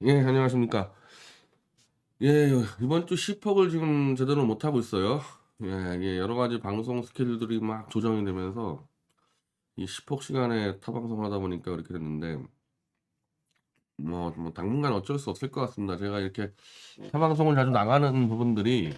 예, 안녕하십니까. 예, 이번 주 10억을 지금 제대로 못하고 있어요. 예, 이게 여러 가지 방송 스케줄들이 막 조정이 되면서 이 10억 시간에 타방송 하다 보니까 그렇게 됐는데, 뭐, 당분간 어쩔 수 없을 것 같습니다. 제가 이렇게 타방송을 자주 나가는 부분들이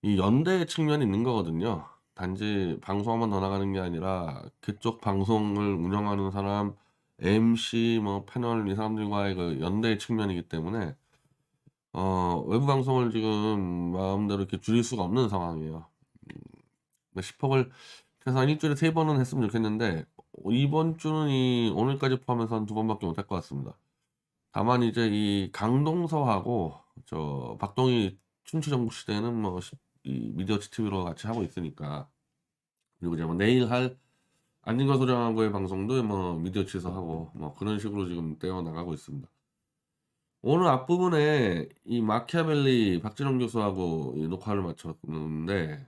이 연대 측면이 있는 거거든요. 단지 방송 한 번 더 나가는 게 아니라 그쪽 방송을 운영하는 사람, MC, 뭐, 패널 이 사람들과의 그 연대 측면이기 때문에 외부 방송을 지금 마음대로 이렇게 줄일 수가 없는 상황이에요. 10억을 최소한 일 주일에 3 번은 했으면 좋겠는데 이번 주는 이 오늘까지 포함해서 한 2 번밖에 못할 것 같습니다. 다만 이제 이 강동서하고 저 박동희 춘추전국 시대는 뭐 이 미디어치 TV로 같이 하고 있으니까, 그리고 이제 뭐 내일 할 안진걸 소장하고의 방송도 뭐 미디어치에서 하고 뭐 그런 식으로 지금 떼어 나가고 있습니다. 오늘 앞부분에 이 마키아벨리 박진원 교수하고 이 녹화를 마쳤는데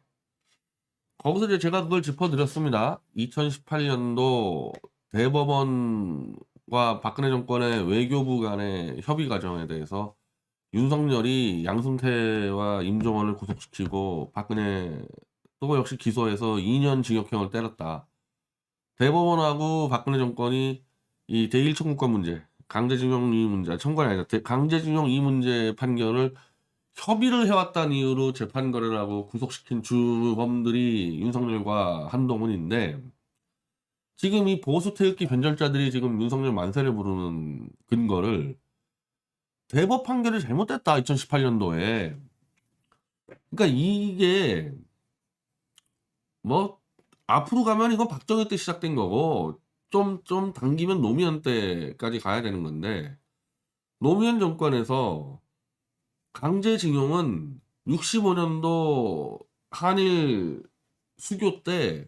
거기서 이제 제가 그걸 짚어드렸습니다. 2018년도 대법원과 박근혜 정권의 외교부 간의 협의 과정에 대해서 윤석열이 양승태와 임종원을 구속시키고 박근혜 또 역시 기소해서 2년 징역형을 때렸다. 대법원하고 박근혜 정권이 이 대1 청구권 문제, 강제징용 이 문제, 청구권이 아니라 강제징용 이 문제 판결을 협의를 해왔다는 이유로 재판 거래를 하고 구속시킨 주범들이 윤석열과 한동훈인데, 지금 이 보수 태극기 변절자들이 지금 윤석열 만세를 부르는 근거를 대법 판결이 잘못됐다 2018년도에. 그러니까 이게 뭐 앞으로 가면 이건 박정희 때 시작된 거고 좀 당기면 노무현 때까지 가야 되는 건데, 노무현 정권에서 강제징용은 65년도 한일 수교 때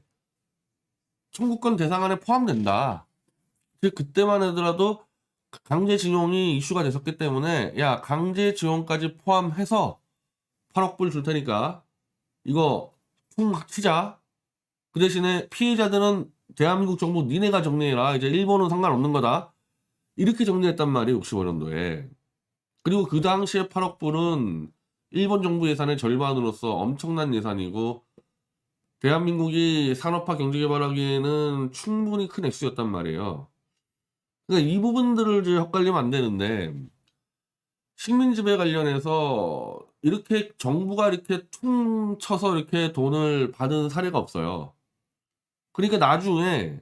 청구권 대상 안에 포함된다. 즉 그때만 하더라도 강제징용이 이슈가 됐었기 때문에 야 강제징용까지 포함해서 8억 불 줄 테니까 이거 총 합치자. 그 대신에 피해자들은 대한민국 정부 니네가 정리해라. 이제 일본은 상관없는 거다. 이렇게 정리했단 말이에요. 65년도에. 그리고 그 당시에 8억 불은 일본 정부 예산의 절반으로서 엄청난 예산이고 대한민국이 산업화 경제개발하기에는 충분히 큰 액수였단 말이에요. 그러니까 이 부분들을 이제 헛갈리면 안 되는데, 식민지배 관련해서 이렇게 정부가 이렇게 퉁쳐서 이렇게 돈을 받은 사례가 없어요. 그러니까 나중에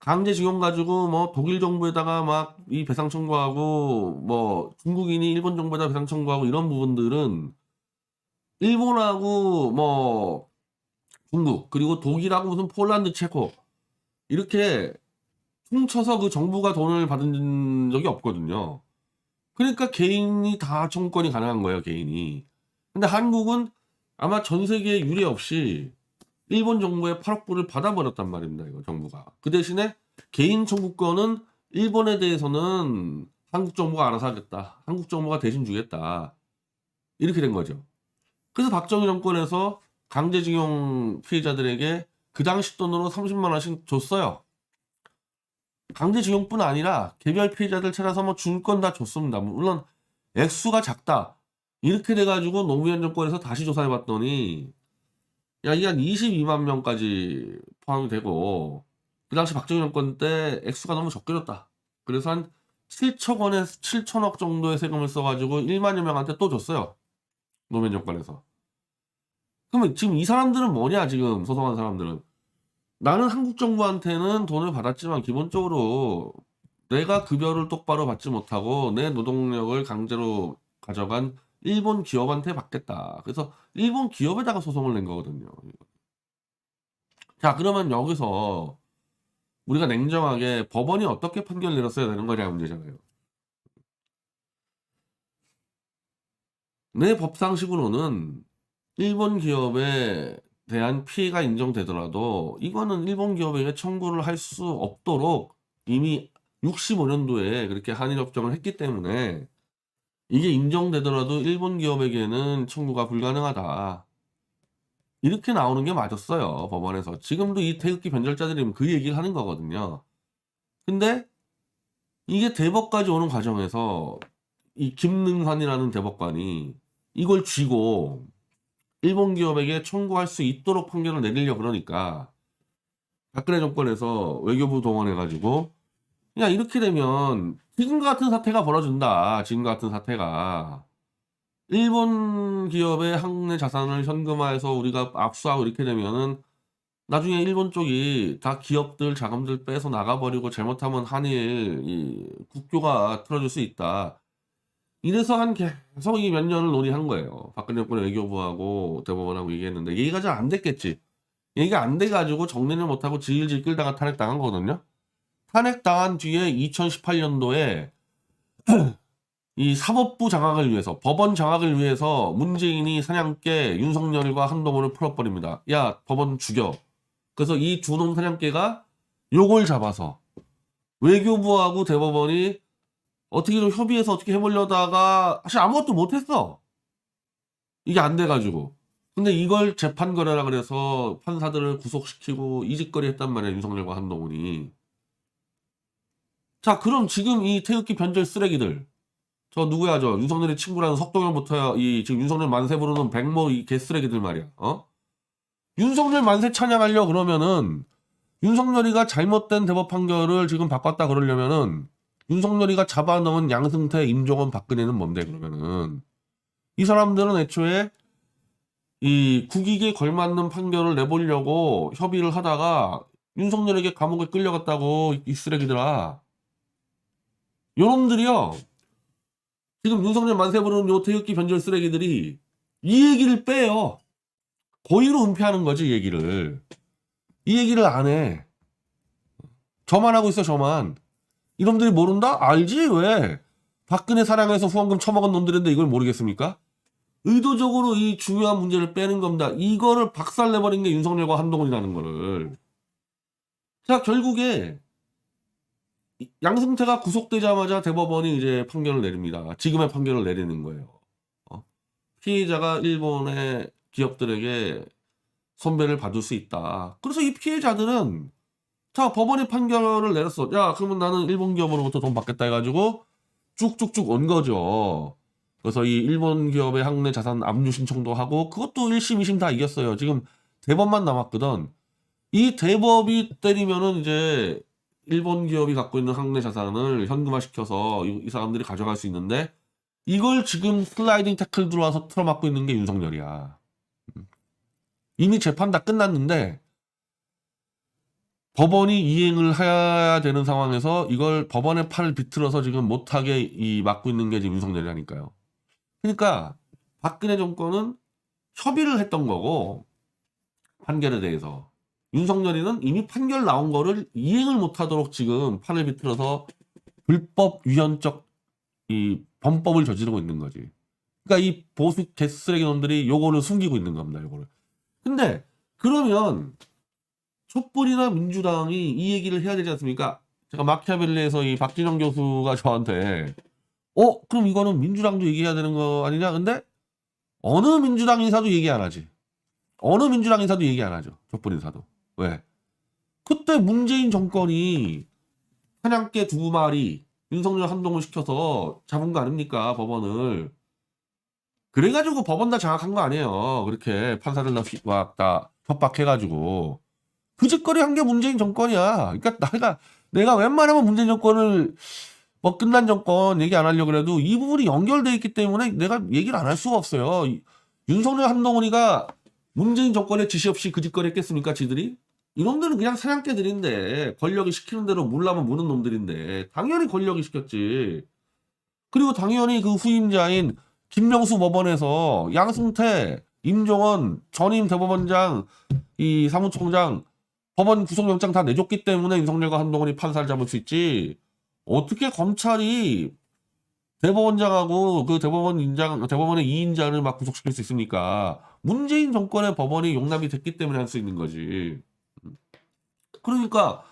강제징용 가지고 뭐 독일 정부에다가 막 이 배상 청구하고 뭐 중국인이 일본 정부에다 배상 청구하고 이런 부분들은 일본하고 뭐 중국 그리고 독일하고 무슨 폴란드 체코 이렇게 퉁쳐서 그 정부가 돈을 받은 적이 없거든요. 그러니까 개인이 다 청구권이 가능한 거예요, 개인이. 근데 한국은 아마 전 세계에 유례 없이 일본 정부의 8억 불을 받아버렸단 말입니다, 이거 정부가. 그 대신에 개인 청구권은 일본에 대해서는 한국 정부가 알아서 하겠다. 한국 정부가 대신 주겠다. 이렇게 된 거죠. 그래서 박정희 정권에서 강제징용 피해자들에게 그 당시 돈으로 30만 원씩 줬어요. 강제징용뿐 아니라 개별 피해자들 찾아서 뭐 줄 건 다 줬습니다. 물론 액수가 작다. 이렇게 돼가지고 노무현 정권에서 다시 조사해봤더니 야 이게 한 22만 명까지 포함이 되고 그 당시 박정희 정권 때 액수가 너무 적게 줬다. 그래서 한 7천 원에 7천억 정도의 세금을 써가지고 1만여 명한테 또 줬어요. 노무현 정권에서. 그러면 지금 이 사람들은 뭐냐 지금 소송한 사람들은. 나는 한국 정부한테는 돈을 받았지만 기본적으로 내가 급여를 똑바로 받지 못하고 내 노동력을 강제로 가져간 일본 기업한테 받겠다. 그래서 일본 기업에다가 소송을 낸 거거든요. 자, 그러면 여기서 우리가 냉정하게 법원이 어떻게 판결을 내렸어야 되는 거냐 문제잖아요. 내 법상식으로는 일본 기업에 대한 피해가 인정되더라도 이거는 일본 기업에게 청구를 할 수 없도록 이미 65년도에 그렇게 한일 협정을 했기 때문에 이게 인정되더라도 일본 기업에게는 청구가 불가능하다. 이렇게 나오는 게 맞았어요, 법원에서. 지금도 이 태극기 변절자들이 그 얘기를 하는 거거든요. 근데 이게 대법까지 오는 과정에서 이 김능환이라는 대법관이 이걸 쥐고 일본 기업에게 청구할 수 있도록 판결을 내리려고 그러니까 박근혜 정권에서 외교부 동원해가지고 야 이렇게 되면 지금 같은 사태가 벌어진다. 지금 같은 사태가 일본 기업의 항내 자산을 현금화해서 우리가 압수하고 이렇게 되면은 나중에 일본 쪽이 다 기업들 자금들 빼서 나가버리고 잘못하면 한일 이 국교가 틀어질 수 있다. 이래서 한 계속 이 몇 년을 논의한 거예요. 박근혜 정권 외교부하고 대법원하고 얘기했는데 얘기가 잘 안 됐겠지. 얘기가 안 돼가지고 정리를 못하고 질질 끌다가 탄핵당한 거거든요. 탄핵당한 뒤에 2018년도에 이 사법부 장악을 위해서 법원 장악을 위해서 문재인이 사냥개 윤석열과 한동훈을 풀어버립니다. 야 법원 죽여. 그래서 이 두 놈 사냥개가 요걸 잡아서 외교부하고 대법원이 어떻게 좀 협의해서 어떻게 해보려다가 사실 아무것도 못했어. 이게 안 돼가지고. 근데 이걸 재판 거래라 그래서 판사들을 구속시키고 이직거리 했단 말이야 윤석열과 한동훈이. 자 그럼 지금 이 태극기 변절 쓰레기들 저 누구야 저 윤석열의 친구라는 석동현부터 이 지금 윤석열 만세 부르는 백모 이 개쓰레기들 말이야. 윤석열 만세 찬양하려 그러면은 윤석열이가 잘못된 대법 판결을 지금 바꿨다 그러려면은 윤석열이가 잡아넣은 양승태, 임종원, 박근혜는 뭔데 그러면은 이 사람들은 애초에 이 국익에 걸맞는 판결을 내보려고 협의를 하다가 윤석열에게 감옥에 끌려갔다고 이 쓰레기들아. 요놈들이요. 지금 윤석열 만세 부르는 요 태극기 변절 쓰레기들이 이 얘기를 빼요. 고의로 은폐하는 거지 이 얘기를. 이 얘기를 안 해. 저만 하고 있어 저만. 이놈들이 모른다? 알지 왜? 박근혜 사랑해서 후원금 처먹은 놈들인데 이걸 모르겠습니까? 의도적으로 이 중요한 문제를 빼는 겁니다. 이거를 박살내버린 게 윤석열과 한동훈이라는 거를. 자 결국에 양승태가 구속되자마자 대법원이 이제 판결을 내립니다. 지금의 판결을 내리는 거예요. 피해자가 일본의 기업들에게 손배를 받을 수 있다. 그래서 이 피해자들은 자 법원이 판결을 내렸어. 야 그러면 나는 일본 기업으로부터 돈 받겠다 해가지고 쭉쭉쭉 온 거죠. 그래서 이 일본 기업의 항내 자산 압류 신청도 하고 그것도 1심 2심 다 이겼어요. 지금 대법만 남았거든. 이 대법이 때리면은 이제 일본 기업이 갖고 있는 항내 자산을 현금화시켜서 이 사람들이 가져갈 수 있는데 이걸 지금 슬라이딩 태클 들어와서 틀어막고 있는 게 윤석열이야. 이미 재판 다 끝났는데 법원이 이행을 해야 되는 상황에서 이걸 법원의 팔을 비틀어서 지금 못하게 이 막고 있는 게 지금 윤석열이라니까요. 그러니까 박근혜 정권은 협의를 했던 거고 판결에 대해서 윤석열이는 이미 판결 나온 거를 이행을 못하도록 지금 판을 비틀어서 불법 위헌적 이 범법을 저지르고 있는 거지. 그러니까 이 보수 개쓰레기 놈들이 요거를 숨기고 있는 겁니다. 요거를. 근데 그러면 촛불이나 민주당이 이 얘기를 해야 되지 않습니까? 제가 마키아벨리에서 이 박진영 교수가 저한테 그럼 이거는 민주당도 얘기해야 되는 거 아니냐? 근데 어느 민주당 인사도 얘기 안 하지. 어느 민주당 인사도 얘기 안 하죠. 촛불 인사도. 왜? 그때 문재인 정권이 사냥개 2마리 윤석열 한동훈 시켜서 잡은 거 아닙니까? 법원을. 그래가지고 법원 다 장악한 거 아니에요. 그렇게 판사들 다 협박해가지고. 그 짓거리 한 게 문재인 정권이야. 그러니까 내가 웬만하면 문재인 정권을 뭐 끝난 정권 얘기 안 하려고 그래도 이 부분이 연결돼 있기 때문에 내가 얘기를 안 할 수가 없어요. 윤석열 한동훈이가 문재인 정권의 지시 없이 그 짓거리 했겠습니까? 지들이? 이놈들은 그냥 사냥개들인데 권력이 시키는 대로 물라면 무는 놈들인데 당연히 권력이 시켰지. 그리고 당연히 그 후임자인 김명수 법원에서 양승태, 임종원, 전임 대법원장, 이 사무총장 법원 구속영장 다 내줬기 때문에 윤석열과 한동훈이 판사를 잡을 수 있지. 어떻게 검찰이 대법원장하고 그 대법원의 2인자를 막 구속시킬 수 있습니까? 문재인 정권의 법원이 용납이 됐기 때문에 할 수 있는 거지. 그러니까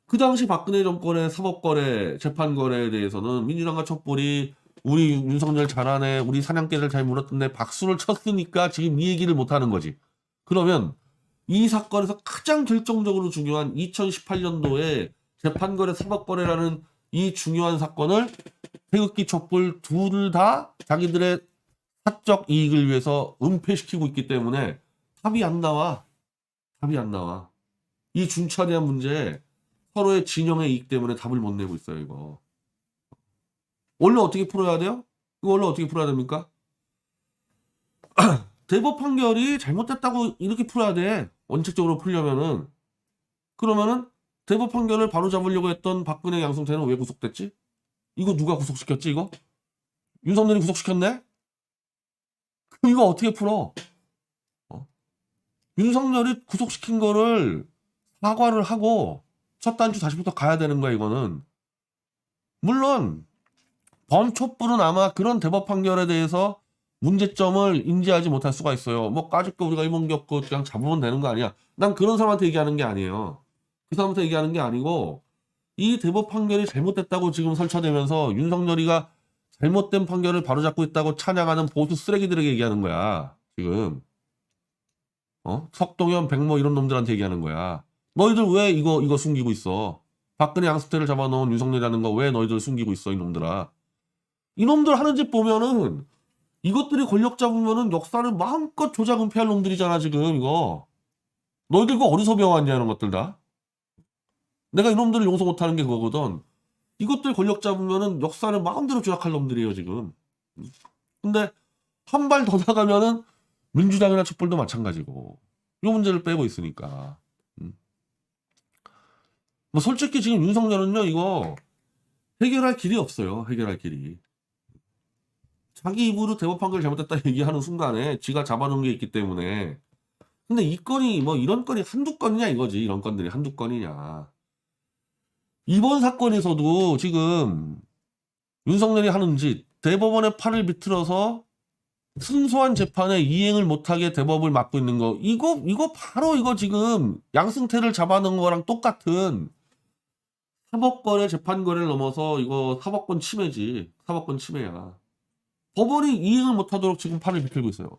그 당시 박근혜 정권의 사법거래, 재판거래에 대해서는 민주당과 촛불이 우리 윤석열 잘하네, 우리 사냥개를 잘 물었던데 박수를 쳤으니까 지금 이 얘기를 못하는 거지. 그러면 이 사건에서 가장 결정적으로 중요한 2018년도에 재판거래, 사법거래라는 이 중요한 사건을 태극기 촛불 둘 다 자기들의 사적 이익을 위해서 은폐시키고 있기 때문에 답이 안 나와. 답이 안 나와. 이 준차대한 문제에 서로의 진영의 이익 때문에 답을 못 내고 있어요, 이거. 원래 어떻게 풀어야 돼요? 이거 원래 어떻게 풀어야 됩니까? 대법 판결이 잘못됐다고 이렇게 풀어야 돼. 원칙적으로 풀려면은. 그러면은 대법 판결을 바로잡으려고 했던 박근혜 양승태는 왜 구속됐지? 이거 누가 구속시켰지, 이거? 윤석열이 구속시켰네? 그럼 이거 어떻게 풀어? 윤석열이 구속시킨 거를 사과를 하고 첫 단추 다시부터 가야 되는 거야, 이거는. 물론 범촛불은 아마 그런 대법 판결에 대해서 문제점을 인지하지 못할 수가 있어요. 뭐 까짓거 우리가 일본 겪고 그냥 잡으면 되는 거 아니야. 난 그런 사람한테 얘기하는 게 아니에요. 그 사람한테 얘기하는 게 아니고 이 대법 판결이 잘못됐다고 지금 설쳐되면서 윤석열이가 잘못된 판결을 바로잡고 있다고 찬양하는 보수 쓰레기들에게 얘기하는 거야. 지금. 석동현, 백모 이런 놈들한테 얘기하는 거야. 너희들 왜 이거 숨기고 있어? 박근혜 양승태를 잡아놓은 윤석열이라는 거 왜 너희들 숨기고 있어, 이놈들아? 이놈들 하는 짓 보면은 이것들이 권력 잡으면은 역사를 마음껏 조작 은폐할 놈들이잖아, 지금 이거. 너희들 이거 어디서 배워왔냐, 이런 것들 다. 내가 이놈들을 용서 못하는 게 그거거든. 이것들 권력 잡으면은 역사를 마음대로 조작할 놈들이에요, 지금. 근데 한 발 더 나가면은 민주당이나 촛불도 마찬가지고. 이 문제를 빼고 있으니까. 뭐 솔직히 지금 윤석열은요, 이거 해결할 길이 없어요. 해결할 길이. 자기 입으로 대법 판결 잘못됐다 얘기하는 순간에 지가 잡아놓은 게 있기 때문에. 근데 이 건이 뭐 이런 건이 한두 건이냐 이거지. 이런 건들이 한두 건이냐. 이번 사건에서도 지금 윤석열이 하는 짓, 대법원의 팔을 비틀어서 순수한 재판에 이행을 못하게 대법을 막고 있는 거, 이거 바로 이거 지금 양승태를 잡아놓은 거랑 똑같은 사법권의 재판거래를 넘어서 이거 사법권 침해지. 사법권 침해야. 법원이 이행을 못하도록 지금 팔을 비틀고 있어요.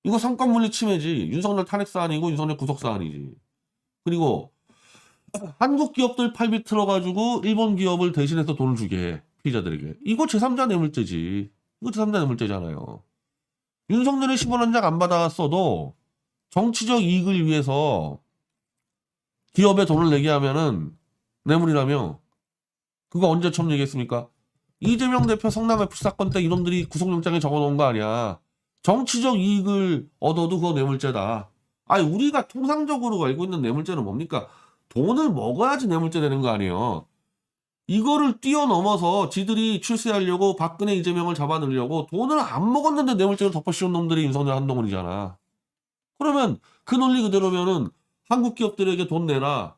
이거 삼권분립 침해지. 윤석열 탄핵 사안이고 윤석열 구속 사안이지. 그리고 한국 기업들 팔 비틀어가지고 일본 기업을 대신해서 돈을 주게 해. 피의자들에게. 이거 제3자 뇌물죄지. 이거 제3자 뇌물죄잖아요. 윤석열의 10원 한 장 안 받았어도 정치적 이익을 위해서 기업에 돈을 내게 하면은 뇌물이라며. 그거 언제 처음 얘기했습니까? 이재명 대표 성남FC 사건 때 이놈들이 구속영장에 적어놓은 거 아니야. 정치적 이익을 얻어도 그거 뇌물죄다. 아니 우리가 통상적으로 알고 있는 뇌물죄는 뭡니까? 돈을 먹어야지 뇌물죄 되는 거 아니에요. 이거를 뛰어넘어서 지들이 출세하려고 박근혜 이재명을 잡아넣으려고 돈을 안 먹었는데 뇌물죄를 덮어씌운 놈들이 윤석열 한동훈이잖아. 그러면 그 논리 그대로면은 한국 기업들에게 돈 내라.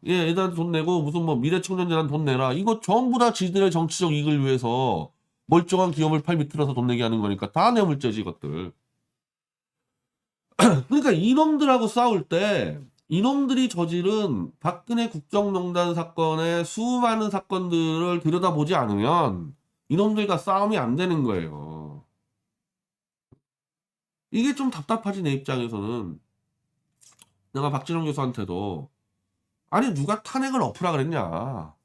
얘들한테 돈 내고 무슨 뭐 미래청년들한테 돈 내라. 이거 전부 다 지들의 정치적 이익을 위해서 멀쩡한 기업을 팔 비틀어서 돈 내게 하는 거니까 다 뇌물죄지 이것들. 그러니까 이놈들하고 싸울 때 이놈들이 저지른 박근혜 국정농단 사건의 수많은 사건들을 들여다보지 않으면 이놈들과 싸움이 안 되는 거예요. 이게 좀 답답하지 내 입장에서는. 내가 박진영 교수한테도 아니 누가 탄핵을 엎으라 그랬냐.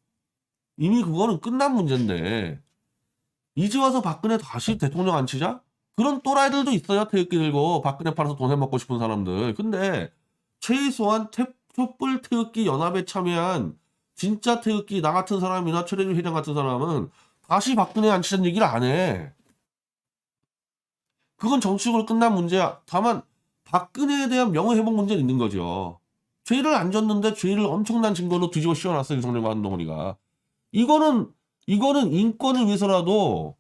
이미 그거는 끝난 문제인데 이제 와서 박근혜 다시 대통령 안 치자? 그런 또라이들도 있어요. 태극기 들고 박근혜 팔아서 돈 해먹고 싶은 사람들. 근데 최소한 촛불 태극기 연합에 참여한 진짜 태극기 나 같은 사람이나 최대중 회장 같은 사람은 다시 박근혜 안 치자는 얘기를 안 해. 그건 정치적으로 끝난 문제야. 다만 박근혜에 대한 명예회복 문제는 있는 거죠. 죄를 안 졌는데 죄를 엄청난 증거로 뒤집어 씌워놨어 윤석열과 한동훈이가. 이거는 인권을 위해서라도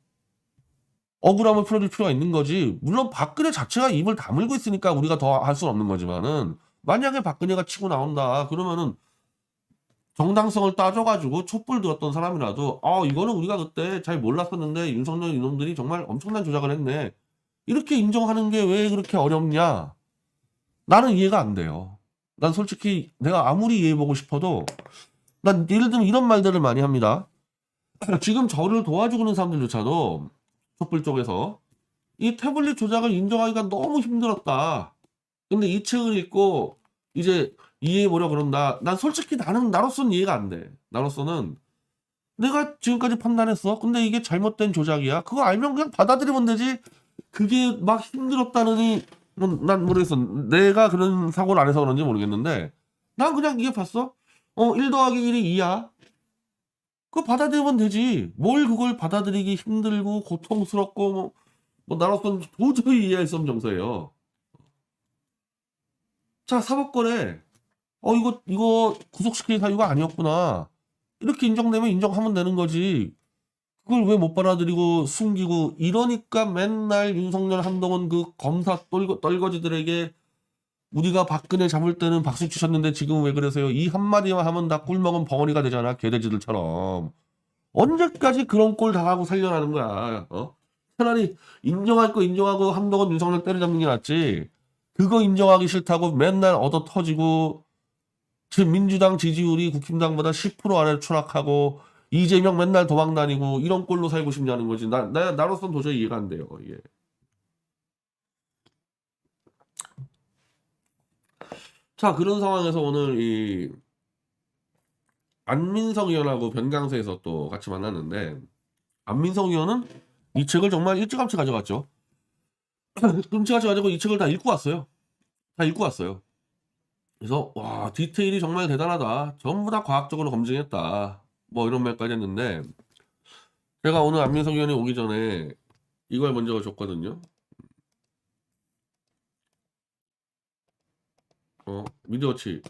억울함을 풀어줄 필요가 있는 거지. 물론 박근혜 자체가 입을 다물고 있으니까 우리가 더 할 수는 없는 거지만은 만약에 박근혜가 치고 나온다 그러면은 정당성을 따져가지고 촛불 들었던 사람이라도 이거는 우리가 그때 잘 몰랐었는데 윤석열 이놈들이 정말 엄청난 조작을 했네. 이렇게 인정하는 게 왜 그렇게 어렵냐? 나는 이해가 안 돼요. 난 솔직히 내가 아무리 이해해보고 싶어도 난 예를 들면 이런 말들을 많이 합니다. 지금 저를 도와주고 있는 사람들조차도 촛불 쪽에서 이 태블릿 조작을 인정하기가 너무 힘들었다. 근데 이 책을 읽고 이제 이해해보려 그런다. 난 솔직히 나로서는 이해가 안 돼. 나로서는 내가 지금까지 판단했어. 근데 이게 잘못된 조작이야. 그거 알면 그냥 받아들이면 되지. 그게 막 힘들었다느니, 난 모르겠어. 내가 그런 사고를 안 해서 그런지 모르겠는데, 난 그냥 이게 봤어. 1 더하기 1이 2야. 그거 받아들이면 되지. 뭘 그걸 받아들이기 힘들고 고통스럽고 나로서는 도저히 이해할 수 없는 정서예요. 자, 사법거래. 이거 구속시킬 사유가 아니었구나. 이렇게 인정되면 인정하면 되는 거지. 그걸 왜 못 받아들이고 숨기고 이러니까 맨날 윤석열 한동훈 그 검사 떨거지들에게 우리가 박근혜 잡을 때는 박수 치셨는데 지금 왜 그러세요? 이 한마디만 하면 다 꿀먹은 벙어리가 되잖아. 개돼지들처럼. 언제까지 그런 꼴 당하고 살려나는 거야. 차라리 인정할 거 인정하고 한동훈 윤석열 때려잡는 게 낫지. 그거 인정하기 싫다고 맨날 얻어 터지고 지금 민주당 지지율이 국힘당보다 10% 아래로 추락하고 이재명 맨날 도망 다니고 이런 꼴로 살고 싶냐는 거지. 나로선 도저히 이해가 안 돼요. 이게. 자, 그런 상황에서 오늘 이 안민석 의원하고 변강세에서 또 같이 만났는데 안민석 의원은 이 책을 정말 일찌감치 가져갔죠. 일찌감치 가지고 이 책을 다 읽고 왔어요. 다 읽고 왔어요. 그래서 와 디테일이 정말 대단하다. 전부 다 과학적으로 검증했다. 뭐 이런 말까지 했는데 제가 오늘 안민석 의원이 오기 전에 이걸 먼저 줬거든요. 미디어치